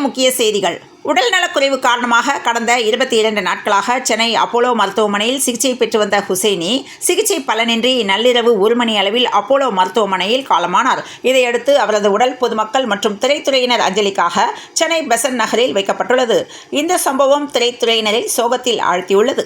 முக்கிய செய்திகள். உடல்நலக்குறைவு காரணமாக கடந்த 22 நாட்களாக சென்னை அப்போலோ மருத்துவமனையில் சிகிச்சை பெற்று வந்த ஹுசைனி சிகிச்சை பலனின்றி நள்ளிரவு 1 மணி அளவில் அப்போலோ மருத்துவமனையில் காலமானார். இதையடுத்து அவரது உடல் பொதுமக்கள் மற்றும் திரைத்துறையினர் அஞ்சலிக்காக சென்னை பெசன்ட் நகரில் வைக்கப்பட்டுள்ளது. இந்த சம்பவம் திரைத்துறையினரை சோகத்தில் ஆழ்த்தியுள்ளது.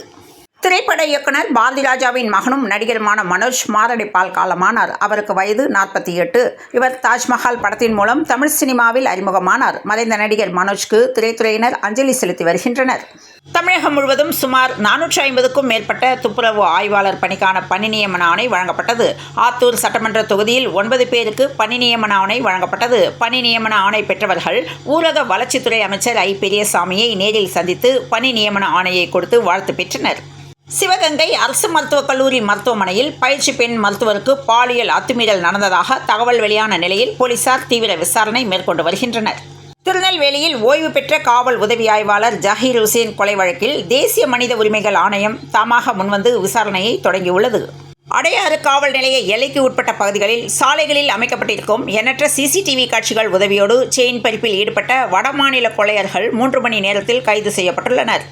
திரைப்பட இயக்குனர் பாரதிராஜாவின் மகனும் நடிகருமான மனோஜ் மாரடைப்பால் காலமானார். அவருக்கு வயது 48. இவர் தாஜ்மஹால் படத்தின் மூலம் தமிழ் சினிமாவில் அறிமுகமானார். மறைந்த நடிகர் மனோஜ்க்கு திரைத்துறையினர் அஞ்சலி செலுத்தி வருகின்றனர். தமிழகம் முழுவதும் சுமார் 450க்கும் மேற்பட்ட துப்புரவு ஆய்வாளர் பணிக்கான பணி நியமன ஆணை வழங்கப்பட்டது. ஆத்தூர் சட்டமன்ற தொகுதியில் 9 பேருக்கு பணி நியமன ஆணை வழங்கப்பட்டது. பணி நியமன ஆணை பெற்றவர்கள் ஊரக வளர்ச்சித்துறை அமைச்சர் ஐ. பெரியசாமியை நேரில் சந்தித்து பணி நியமன ஆணையை கொடுத்து வாழ்த்து பெற்றனர். சிவகங்கை அரசு மருத்துவக் கல்லூரி மருத்துவமனையில் பயிற்சி பெண் மருத்துவருக்கு பாலியல் அத்துமீறல் நடந்ததாக தகவல் வெளியான நிலையில் போலீசார் தீவிர விசாரணை மேற்கொண்டு வருகின்றனர். திருநெல்வேலியில் ஓய்வு பெற்ற காவல் உதவி ஆய்வாளர் ஜஹீர் ஹுசேன் கொலை வழக்கில் தேசிய மனித உரிமைகள் ஆணையம் தாமாக முன்வந்து விசாரணையை தொடங்கியுள்ளது. அடையாறு காவல் நிலைய எல்லைக்கு உட்பட்ட பகுதிகளில் சாலைகளில் அமைக்கப்பட்டிருக்கும் எண்ணற்ற சிசிடிவி காட்சிகள் உதவியோடு செயின் பறிப்பில் ஈடுபட்ட வடமாநில கொள்ளையர்கள் 3 மணி நேரத்தில் கைது செய்யப்பட்டுள்ளனர்.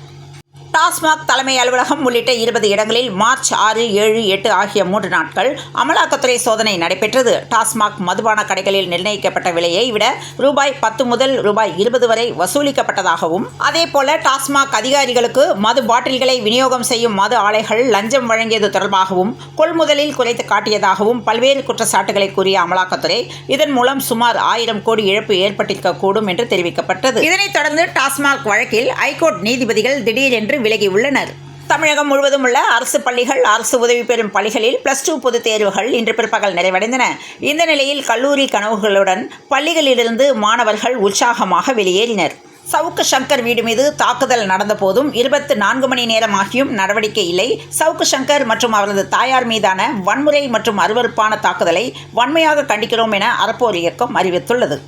டாஸ்மாக் தலைமை அலுவலகம் உள்ளிட்ட 20 இடங்களில் மார்ச் 6, 7, 8 ஆகிய 3 நாட்கள் அமலாக்கத்துறை சோதனை நடைபெற்றது. டாஸ்மாக் மதுபான கடைகளில் நிர்ணயிக்கப்பட்ட விலையை விட ரூபாய் 10 முதல் ரூபாய் 20 வரை வசூலிக்கப்பட்டதாகவும், அதேபோல டாஸ்மாக் அதிகாரிகளுக்கு மது பாட்டில்களை விநியோகம் செய்யும் மது ஆலைகள் லஞ்சம் வழங்கியது தொடர்பாகவும் கொள்முதலில் குறைத்து காட்டியதாகவும் பல்வேறு குற்றச்சாட்டுகளை கூறிய அமலாக்கத்துறை இதன் மூலம் சுமார் 1000 கோடி இழப்பு ஏற்பட்டிருக்கக்கூடும் என்று தெரிவிக்கப்பட்டது. இதனைத் தொடர்ந்து டாஸ்மாக் வழக்கில் ஐகோர்ட் நீதிபதிகள் திடீரென்று விலகியுள்ளனர். தமிழகம் முழுவதும் உள்ள அரசு பள்ளிகள், அரசு உதவி பெறும் பள்ளிகளில் +2 பொதுத் தேர்வுகள் இன்று பிற்பகல் நிறைவடைந்தன. இந்த நிலையில் கல்லூரி கனவுகளுடன் பள்ளிகளிலிருந்து மாணவர்கள் உற்சாகமாக வெளியேறினர். சவுக்கு சங்கர் வீடு மீது தாக்குதல் நடந்த போதும் 24 மணி நேரமாகியும் நடவடிக்கை இல்லை. சவுக்கு சங்கர் மற்றும் அவரது தாயார் மீதான வன்முறை மற்றும் அருவருப்பான தாக்குதலை வன்மையாக கண்டிக்கிறோம் என அறப்போர் இயக்கம் அறிவித்துள்ளது.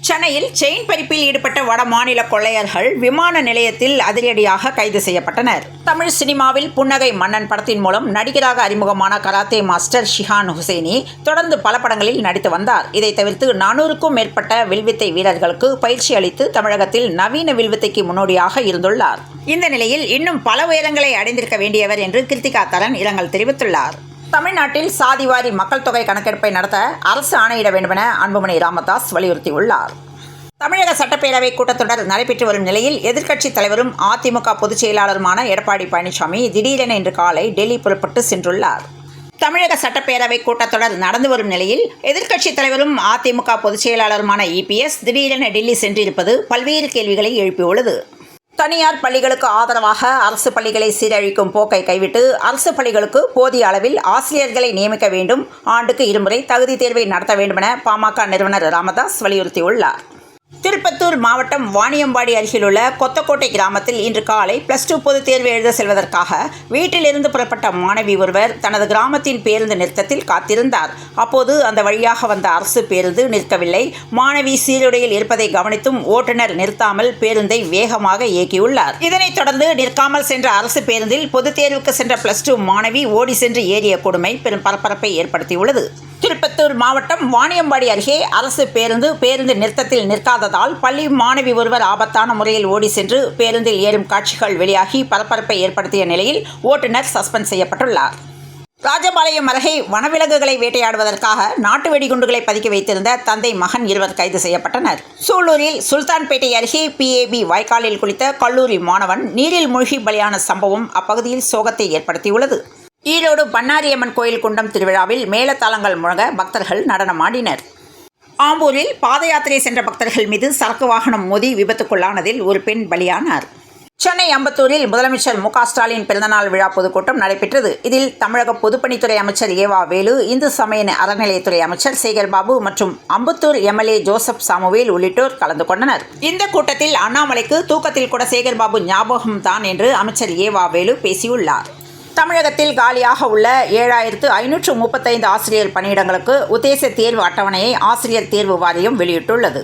சென்னையில் செயின் பறிப்பில் ஈடுபட்ட வட மாநில கொள்ளையர்கள் விமான நிலையத்தில் அதிரடியாக கைது செய்யப்பட்டனர். தமிழ் சினிமாவில் புன்னகை மன்னன் படத்தின் மூலம் நடிகராக அறிமுகமான கராத்தே மாஸ்டர் ஷிஹான் ஹுசைனி தொடர்ந்து பல படங்களில் நடித்து வந்தார். இதை தவிர்த்து 400க்கும் மேற்பட்ட வில்வித்தை வீரர்களுக்கு பயிற்சி அளித்து தமிழகத்தில் நவீன வில்வித்தைக்கு முன்னோடியாக இருந்துள்ளார். இந்த நிலையில் இன்னும் பல உயரங்களை அடைந்திருக்க வேண்டியவர் என்று கிருத்திகா தரன் இரங்கல் தெரிவித்துள்ளார். தமிழ்நாட்டில் சாதிவாரி மக்கள் தொகை கணக்கெடுப்பை நடத்த அரசு ஆணையிட வேண்டுமென அன்புமணி ராமதாஸ் வலியுறுத்தியுள்ளார். தமிழக சட்டப்பேரவை கூட்டத்தொடர் நடைபெற்று வரும் நிலையில் எதிர்க்கட்சித் தலைவரும் அதிமுக பொதுச் செயலாளருமான எடப்பாடி பழனிசாமி திடீரென இன்று காலை டெல்லி புறப்பட்டு சென்றுள்ளார். தமிழக சட்டப்பேரவை கூட்டத்தொடர் நடந்து வரும் நிலையில் எதிர்க்கட்சித் தலைவரும் அதிமுக பொதுச் செயலாளருமான இபிஎஸ் திடீரென டெல்லி சென்றிருப்பது பல்வேறு கேள்விகளை எழுப்பியுள்ளது. தனியார் பள்ளிகளுக்கு ஆதரவாக அரசு பள்ளிகளை சீரழிக்கும் போக்கை கைவிட்டு அரசு பள்ளிகளுக்கு போதிய அளவில் ஆசிரியர்களை நியமிக்க வேண்டும், ஆண்டுக்கு 2 முறை தகுதி தேர்வை நடத்த வேண்டுமென பாமக நிறுவனர் ராமதாஸ் வலியுறுத்தியுள்ளார். திருப்பத்தூர் மாவட்டம் வாணியம்பாடி அருகிலுள்ள கொத்தக்கோட்டை கிராமத்தில் இன்று காலை +2 பொதுத் தேர்வு எழுத செல்வதற்காக வீட்டிலிருந்து புறப்பட்ட மாணவி ஒருவர் தனது கிராமத்தின் பேருந்து நிறுத்தத்தில் காத்திருந்தார். அப்போது அந்த வழியாக வந்த அரசு பேருந்து நிற்கவில்லை. மாணவி சீருடையில் இருப்பதை கவனித்தும் ஓட்டுநர் நிறுத்தாமல் பேருந்தை வேகமாக இயக்கியுள்ளார். இதனைத் தொடர்ந்து நிற்காமல் சென்ற அரசு பேருந்தில் பொதுத் தேர்வுக்கு சென்ற +2 மாணவி ஓடி சென்று ஏறிய கொடுமை பெரும் பரபரப்பை ஏற்படுத்தியுள்ளது. திருப்பத்தூர் மாவட்டம் வாணியம்பாடி அருகே அரசு பேருந்து நிறுத்தத்தில் நிற்காததால் பள்ளி மாணவி ஒருவர் ஆபத்தான முறையில் ஓடி சென்று பேருந்தில் ஏறும் காட்சிகள் வெளியாகி பரபரப்பை ஏற்படுத்திய நிலையில் ஓட்டுநர் சஸ்பெண்ட் செய்யப்பட்டுள்ளார். ராஜபாளையம் அருகே வனவிலங்குகளை வேட்டையாடுவதற்காக நாட்டு வெடிகுண்டுகளை பதுக்கி வைத்திருந்த தந்தை மகன் இருவர் கைது செய்யப்பட்டனர். சூலூரில் சுல்தான்பேட்டை அருகே PAB வாய்க்காலில் குளித்த கல்லூரி மாணவன் நீரில் மூழ்கி பலியான சம்பவம் அப்பகுதியில் சோகத்தை ஏற்படுத்தியுள்ளது. ஈரோடு பண்ணாரியம்மன் கோயில் குண்டம் திருவிழாவில் மேளதாளங்கள் முழங்க பக்தர்கள் நடனமாடினர். ஆம்பூரில் பாத யாத்திரை சென்ற பக்தர்கள் மீது சரக்கு வாகனம் மோதி விபத்துக்குள்ளானதில் ஒரு பெண் பலியானார். சென்னை அம்பத்தூரில் முதலமைச்சர் மு க ஸ்டாலின் பிறந்தநாள் விழா பொதுக்கூட்டம் நடைபெற்றது. இதில் தமிழக பொதுப்பணித்துறை அமைச்சர் ஏவா வேலு, இந்து சமய அறநிலையத்துறை அமைச்சர் சேகர்பாபு மற்றும் அம்பத்தூர் MLA ஜோசப் சாமுவேல் உள்ளிட்டோர் கலந்து கொண்டனர். இந்த கூட்டத்தில் அண்ணாமலைக்கு தூக்கத்தில் கூட சேகர்பாபு ஞாபகம்தான் என்று அமைச்சர் ஏவா வேலு பேசியுள்ளார். தமிழகத்தில் காலியாக உள்ள 7535 ஆசிரியர் பணியிடங்களுக்கு உத்தேச தேர்வு அட்டவணையை ஆசிரியர் தேர்வு வாரியம் வெளியிட்டுள்ளது.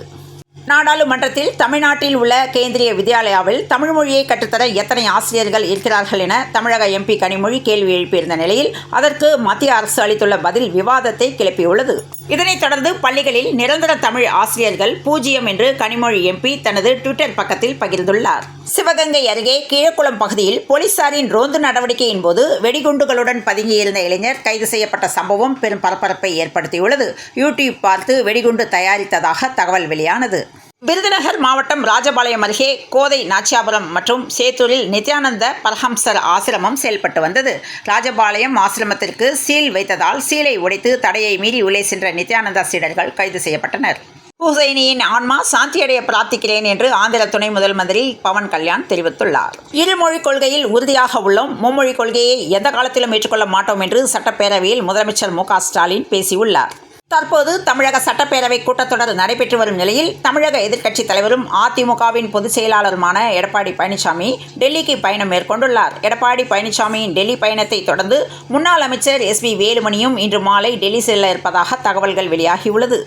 நாடாளுமன்றத்தில் தமிழ்நாட்டில் உள்ள கேந்திரிய வித்யாலயாவில் தமிழ் மொழியை கற்றுத்தர எத்தனை ஆசிரியர்கள் இருக்கிறார்கள் என தமிழக MP கனிமொழி கேள்வி எழுப்பியிருந்த நிலையில் அதற்கு மத்திய அரசு அளித்துள்ள பதில் விவாதத்தை கிளப்பியுள்ளது. இதனைத் தொடர்ந்து பள்ளிகளில் நிரந்தர தமிழ் ஆசிரியர்கள் 0 என்று கனிமொழி எம்பி தனது ட்விட்டர் பக்கத்தில் பகிர்ந்துள்ளார். சிவகங்கை அருகே கீழக்குளம் பகுதியில் போலீசாரின் ரோந்து நடவடிக்கையின் போது வெடிகுண்டுகளுடன் பதுங்கியிருந்த இளைஞர் கைது செய்யப்பட்ட சம்பவம் பெரும் பரபரப்பை ஏற்படுத்தியுள்ளது. யூடியூப் பார்த்து வெடிகுண்டு தயாரித்ததாக தகவல் வெளியானது. விருதுநகர் மாவட்டம் ராஜபாளையம் அருகே கோதை நாச்சியாபுரம் மற்றும் சேத்தூரில் நித்யானந்த பரஹம்சர் ஆசிரமம் செயல்பட்டு வந்தது. ராஜபாளையம் ஆசிரமத்திற்கு சீல் வைத்ததால் சீலை உடைத்து தடையை மீறி உள்ளே சென்ற நித்யானந்தா சீடர்கள் கைது செய்யப்பட்டனர். ஹுசைனியின் ஆன்மா சாந்தியடைய பிரார்த்திக்கிறேன் என்று ஆந்திர துணை முதல் மந்திரி பவன் கல்யாண் தெரிவித்துள்ளார். இருமொழிக் கொள்கையில் உறுதியாக உள்ளோம். மும்மொழிக் கொள்கையை எந்த காலத்திலும் ஏற்றுக்கொள்ள மாட்டோம் என்று சட்டப்பேரவையில் முதலமைச்சர் மு.க. ஸ்டாலின் பேசியுள்ளார். தற்போது தமிழக சட்டப்பேரவை கூட்டத்தொடர் நடைபெற்று வரும் நிலையில் தமிழக எதிர்க்கட்சித் தலைவரும் அதிமுகவின் பொதுச் செயலாளருமான எடப்பாடி பழனிசாமி டெல்லிக்கு பயணம் மேற்கொண்டுள்ளார். எடப்பாடி பழனிசாமியின் டெல்லி பயணத்தை தொடர்ந்து முன்னாள் அமைச்சர் எஸ்.பி. வேலுமணியும் இன்று மாலை டெல்லி செல்ல இருப்பதாக தகவல்கள் வெளியாகியுள்ளது.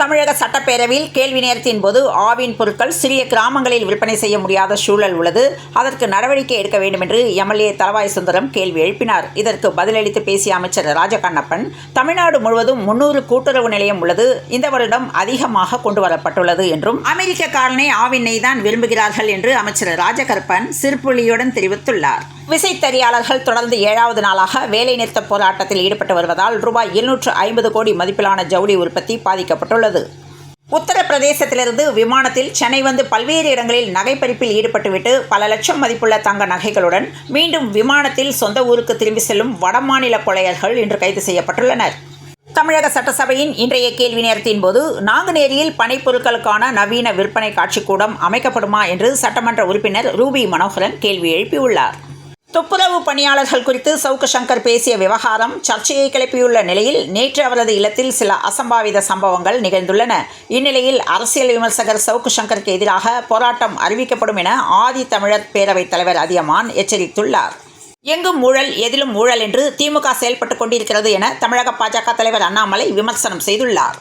தமிழக சட்டப்பேரவையில் கேள்வி நேரத்தின் போது ஆவின் பொருட்கள் சிறிய கிராமங்களில் விற்பனை செய்ய முடியாத சூழல் உள்ளது. அதற்கு நடவடிக்கை எடுக்க வேண்டும் என்று எம்எல்ஏ தளவாய் சுந்தரம் கேள்வி எழுப்பினார். இதற்கு பதிலளித்து பேசிய அமைச்சர் ராஜகண்ணப்பன், தமிழ்நாடு முழுவதும் 300 கூட்டுறவு நிலையம் உள்ளது. இந்த வருடம் அதிகமாக கொண்டு வரப்பட்டுள்ளது என்றும் அமெரிக்க காலனி ஆவின் நெய் தான் விரும்புகிறார்கள் என்று அமைச்சர் ராஜகற்பன் சிறுபுள்ளியுடன் தெரிவித்துள்ளார். விசைத்தறியாளர்கள் தொடர்ந்து 7வது நாளாக வேலை நிறுத்த போராட்டத்தில் ஈடுபட்டு வருவதால் ரூபாய் 750 கோடி மதிப்பிலான ஜவுளி உற்பத்தி பாதிக்கப்பட்டுள்ளது. உத்தரப்பிரதேசத்திலிருந்து விமானத்தில் சென்னை வந்து பல்வேறு இடங்களில் நகைப்பறிப்பில் ஈடுபட்டுவிட்டு பல லட்சம் மதிப்புள்ள தங்க நகைகளுடன் மீண்டும் விமானத்தில் சொந்த ஊருக்கு திரும்பி செல்லும் வடமாநில கொள்ளையர்கள் இன்று கைது செய்யப்பட்டுள்ளனர். தமிழக சட்டசபையின் இன்றைய கேள்வி நேரத்தின் போது நாங்குநேரியில் பனைப்பொருட்களுக்கான நவீன விற்பனை காட்சிக்கூடம் அமைக்கப்படுமா என்று சட்டமன்ற உறுப்பினர் ரூபி மனோகரன் கேள்வி எழுப்பியுள்ளார். துப்புரவு பணியாளர்கள் குறித்து சவுக்கு சங்கர் பேசிய விவகாரம் சர்ச்சையை கிளப்பியுள்ள நிலையில் நேற்று அவரது இல்லத்தில் சில அசம்பாவித சம்பவங்கள் நிகழ்ந்துள்ளன. இந்நிலையில் அரசியல் விமர்சகர் சவுக்கு சங்கருக்கு எதிராக போராட்டம் அறிவிக்கப்படும் என ஆதி தமிழர் பேரவைத் தலைவர் அதியமான் எச்சரித்துள்ளார். எங்கும் ஊழல் எதிலும் ஊழல் என்று திமுக செயல்பட்டுக் கொண்டிருக்கிறது என தமிழக பாஜக தலைவர் அண்ணாமலை விமர்சனம் செய்துள்ளார்.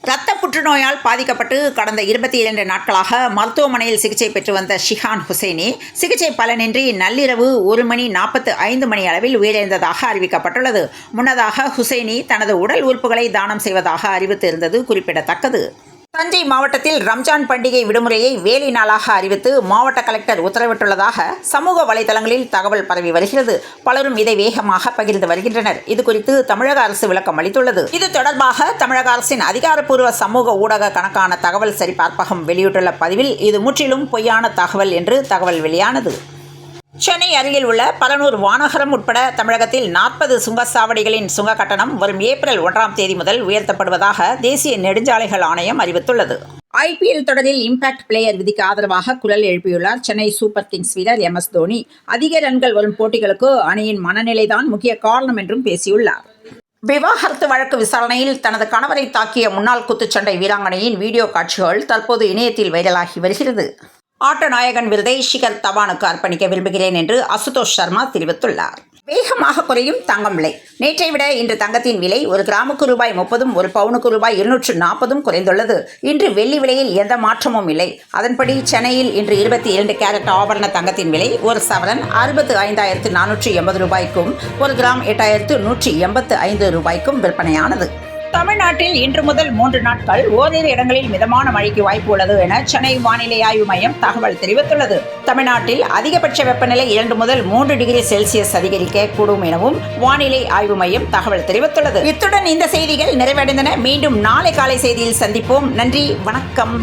இரத்த புற்றுநோயால் பாதிக்கப்பட்டு கடந்த 22 நாட்களாக மருத்துவமனையில் சிகிச்சை பெற்று வந்த ஷிஹான் ஹுசைனி சிகிச்சை பலனின்றி நள்ளிரவு 1:45 மணி அளவில் உயிரிழந்ததாக அறிவிக்கப்பட்டுள்ளது. முன்னதாக ஹுசைனி தனது உடல் உறுப்புகளை தானம் செய்வதாக அறிவித்திருந்தது குறிப்பிடத்தக்கது. தஞ்சை மாவட்டத்தில் ரம்ஜான் பண்டிகை விடுமுறையை வேலை நாளாக அறிவித்து மாவட்ட கலெக்டர் உத்தரவிட்டுள்ளதாக சமூக வலைதளங்களில் தகவல் பரவி வருகிறது. பலரும் இதை வேகமாக பகிர்ந்து வருகின்றனர். இதுகுறித்து தமிழக அரசு விளக்கம் அளித்துள்ளது. இது தொடர்பாக தமிழக அரசின் அதிகாரப்பூர்வ சமூக ஊடக கணக்கான தகவல் சரிபார்ப்பகம் வெளியிட்டுள்ள பதிவில் இது முற்றிலும் பொய்யான தகவல் என்று தகவல் வெளியானது. சென்னை அருகில் உள்ள பரனூர் வானகரம் உட்பட தமிழகத்தில் 40 சுங்கச்சாவடிகளின் சுங்க கட்டணம் வரும் ஏப்ரல் 1ஆம் தேதி முதல் உயர்த்தப்படுவதாக தேசிய நெடுஞ்சாலைகள் ஆணையம் அறிவித்துள்ளது. IPL தொடரில் இம்பாக்ட் பிளேயர் விதிக்கு ஆதரவாக குரல் எழுப்பியுள்ளார் சென்னை சூப்பர் கிங்ஸ் வீரர் MS தோனி. அதிக ரன்கள் வரும் போட்டிகளுக்கு அணியின் மனநிலைதான் முக்கிய காரணம் என்றும் பேசியுள்ளார். விவாகரத்து வழக்கு விசாரணையில் தனது கணவரை தாக்கிய முன்னாள் குத்துச்சண்டை வீராங்கனையின் வீடியோ காட்சிகள் தற்போது இணையத்தில் வைரலாகி வருகிறது. ஆட்ட நாயகன் விருதை ஷிகர் தவானுக்கு அர்ப்பணிக்க விரும்புகிறேன் என்று அசுதோஷ் சர்மா தெரிவித்துள்ளார். வேகமாக குறையும் தங்கம் விலை. நேற்றை விட இன்று தங்கத்தின் விலை ஒரு கிராமுக்கு ரூபாய் 30, ஒரு பவுனுக்கு ரூபாய் 240 குறைந்துள்ளது. இன்று வெள்ளி விலையில் எந்த மாற்றமும் இல்லை. அதன்படி சென்னையில் இன்று 22 கேரட் ஆபரண தங்கத்தின் விலை ஒரு சவரன் 65,480 ரூபாய்க்கும், ஒரு கிராம் 8,185 ரூபாய்க்கும் விற்பனையானது. தமிழ்நாட்டில் இன்று முதல் 3 நாட்கள் ஓரிரு இடங்களில் மிதமான மழைக்கு வாய்ப்பு உள்ளது என சென்னை வானிலை ஆய்வு மையம் தகவல் தெரிவித்துள்ளது. தமிழ்நாட்டில் அதிகபட்ச வெப்பநிலை 2 முதல் 3 டிகிரி செல்சியஸ் அதிகரிக்க கூடும் எனவும் வானிலை ஆய்வு மையம் தகவல் தெரிவித்துள்ளது. இத்துடன் இந்த செய்திகள் நிறைவடைந்தன. மீண்டும் நாளை காலை செய்தியில் சந்திப்போம். நன்றி, வணக்கம்.